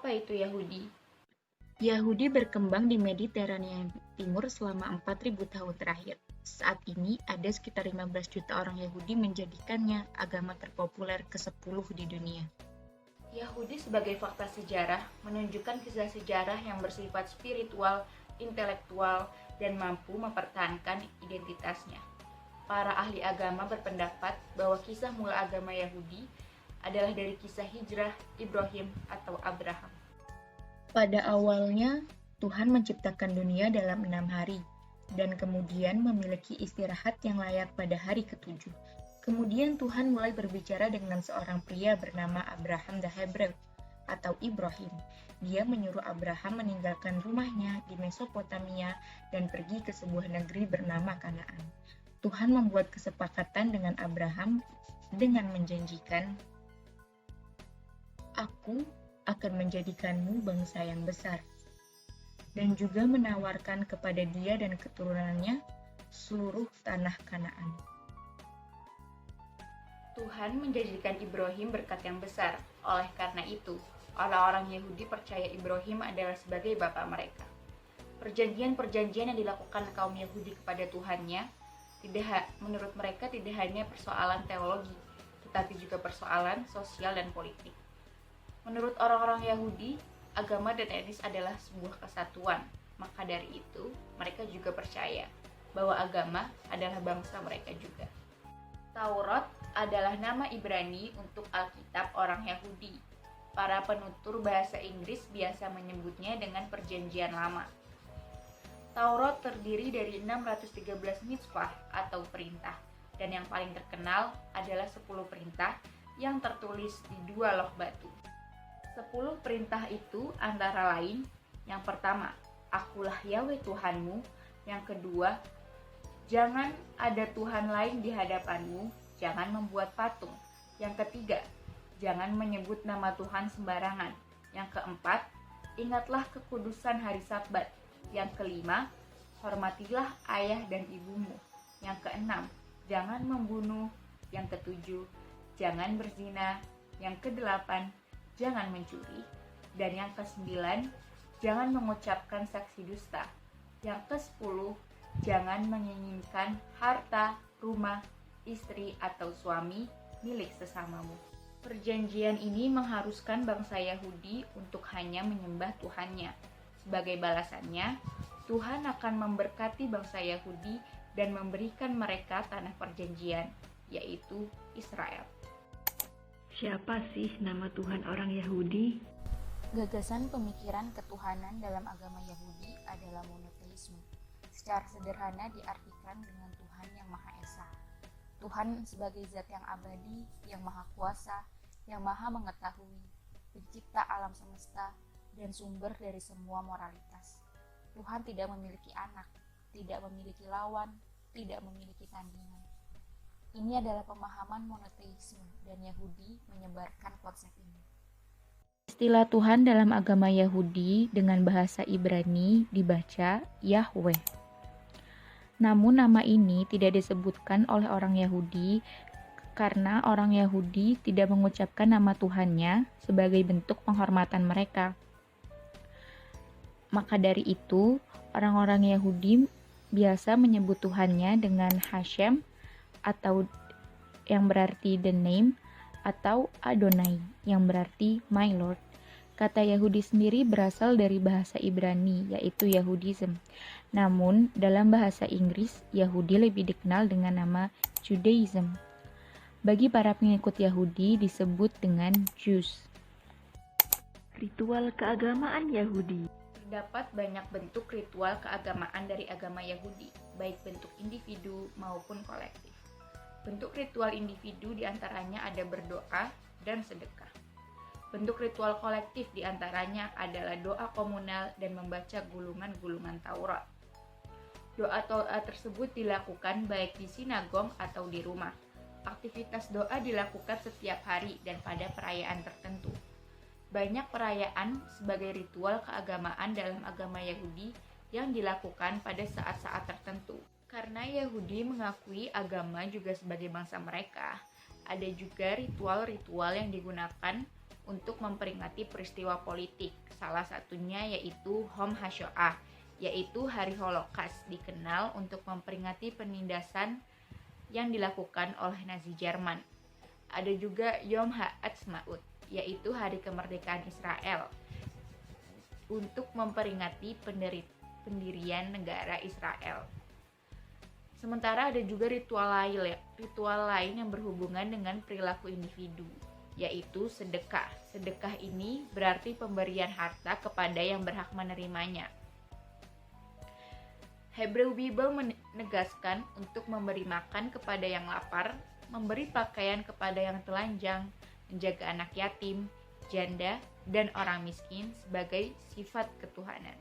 Apa itu Yahudi? Yahudi berkembang di Mediterania Timur selama 4.000 tahun terakhir. Saat ini, ada sekitar 15 juta orang Yahudi menjadikannya agama terpopuler ke-10 di dunia. Yahudi sebagai fakta sejarah menunjukkan kisah sejarah yang bersifat spiritual, intelektual, dan mampu mempertahankan identitasnya. Para ahli agama berpendapat bahwa kisah mula agama Yahudi adalah dari kisah hijrah Ibrahim atau Abraham. Pada awalnya, Tuhan menciptakan dunia dalam 6 hari, dan kemudian memiliki istirahat yang layak pada hari ke-7. Kemudian Tuhan mulai berbicara dengan seorang pria bernama Abraham the Hebrew, atau Ibrahim. Dia menyuruh Abraham meninggalkan rumahnya di Mesopotamia dan pergi ke sebuah negeri bernama Kanaan. Tuhan membuat kesepakatan dengan Abraham dengan menjanjikan, "Aku akan menjadikanmu bangsa yang besar," dan juga menawarkan kepada dia dan keturunannya seluruh tanah Kanaan. Tuhan menjanjikan Ibrahim berkat yang besar. Oleh karena itu, orang-orang Yahudi percaya Ibrahim adalah sebagai bapa mereka. Perjanjian-perjanjian yang dilakukan kaum Yahudi kepada Tuhannya menurut mereka tidak hanya persoalan teologi, tetapi juga persoalan sosial dan politik. Menurut orang-orang Yahudi, agama dan etnis adalah sebuah kesatuan. Maka dari itu, mereka juga percaya bahwa agama adalah bangsa mereka juga. Taurat adalah nama Ibrani untuk Alkitab orang Yahudi. Para penutur bahasa Inggris biasa menyebutnya dengan Perjanjian Lama. Taurat terdiri dari 613 mitzvah atau perintah, dan yang paling terkenal adalah 10 perintah yang tertulis di 2 loh batu. 10 perintah itu antara lain, yang pertama, Akulah Yahweh Tuhanmu. Yang kedua, jangan ada Tuhan lain di hadapanmu, jangan membuat patung. Yang ketiga, jangan menyebut nama Tuhan sembarangan. Yang keempat, ingatlah kekudusan hari Sabat. Yang kelima, hormatilah ayah dan ibumu. Yang keenam, jangan membunuh. Yang ketujuh, jangan berzina. Yang kedelapan, jangan mencuri. Dan yang ke-9, jangan mengucapkan saksi dusta. Yang ke-10, jangan menginginkan harta, rumah, istri, atau suami milik sesamamu. Perjanjian ini mengharuskan bangsa Yahudi untuk hanya menyembah Tuhannya. Sebagai balasannya, Tuhan akan memberkati bangsa Yahudi dan memberikan mereka tanah perjanjian, yaitu Israel. Siapa sih nama Tuhan orang Yahudi? Gagasan pemikiran ketuhanan dalam agama Yahudi adalah monoteisme. Secara sederhana diartikan dengan Tuhan yang Maha Esa. Tuhan sebagai zat yang abadi, yang maha kuasa, yang maha mengetahui, pencipta alam semesta, dan sumber dari semua moralitas. Tuhan tidak memiliki anak, tidak memiliki lawan, tidak memiliki tandingan. Ini adalah pemahaman monoteisme, dan Yahudi menyebarkan konsep ini. Istilah Tuhan dalam agama Yahudi dengan bahasa Ibrani dibaca Yahweh. Namun nama ini tidak disebutkan oleh orang Yahudi karena orang Yahudi tidak mengucapkan nama Tuhannya sebagai bentuk penghormatan mereka. Maka dari itu, orang-orang Yahudi biasa menyebut Tuhannya dengan Hashem atau yang berarti the name, atau Adonai yang berarti my Lord. Kata Yahudi sendiri berasal dari bahasa Ibrani, yaitu Yahudism. Namun, dalam bahasa Inggris, Yahudi lebih dikenal dengan nama Judaism. Bagi para pengikut Yahudi disebut dengan Jews. Ritual keagamaan Yahudi. Terdapat banyak bentuk ritual keagamaan dari agama Yahudi, baik bentuk individu maupun kolektif. Bentuk ritual individu diantaranya ada berdoa dan sedekah. Bentuk ritual kolektif diantaranya adalah doa komunal dan membaca gulungan-gulungan Taurat. Doa tersebut dilakukan baik di sinagog atau di rumah. Aktivitas doa dilakukan setiap hari dan pada perayaan tertentu. Banyak perayaan sebagai ritual keagamaan dalam agama Yahudi yang dilakukan pada saat-saat tertentu. Karena Yahudi mengakui agama juga sebagai bangsa mereka, ada juga ritual-ritual yang digunakan untuk memperingati peristiwa politik. Salah satunya yaitu Yom HaShoah, yaitu Hari Holocaust, dikenal untuk memperingati penindasan yang dilakukan oleh Nazi Jerman. Ada juga Yom HaAtzmaut, yaitu Hari Kemerdekaan Israel, untuk memperingati pendirian negara Israel. Sementara ada juga ritual lain yang berhubungan dengan perilaku individu, yaitu sedekah. Sedekah ini berarti pemberian harta kepada yang berhak menerimanya. Hebrew Bible menegaskan untuk memberi makan kepada yang lapar, memberi pakaian kepada yang telanjang, menjaga anak yatim, janda, dan orang miskin sebagai sifat ketuhanan.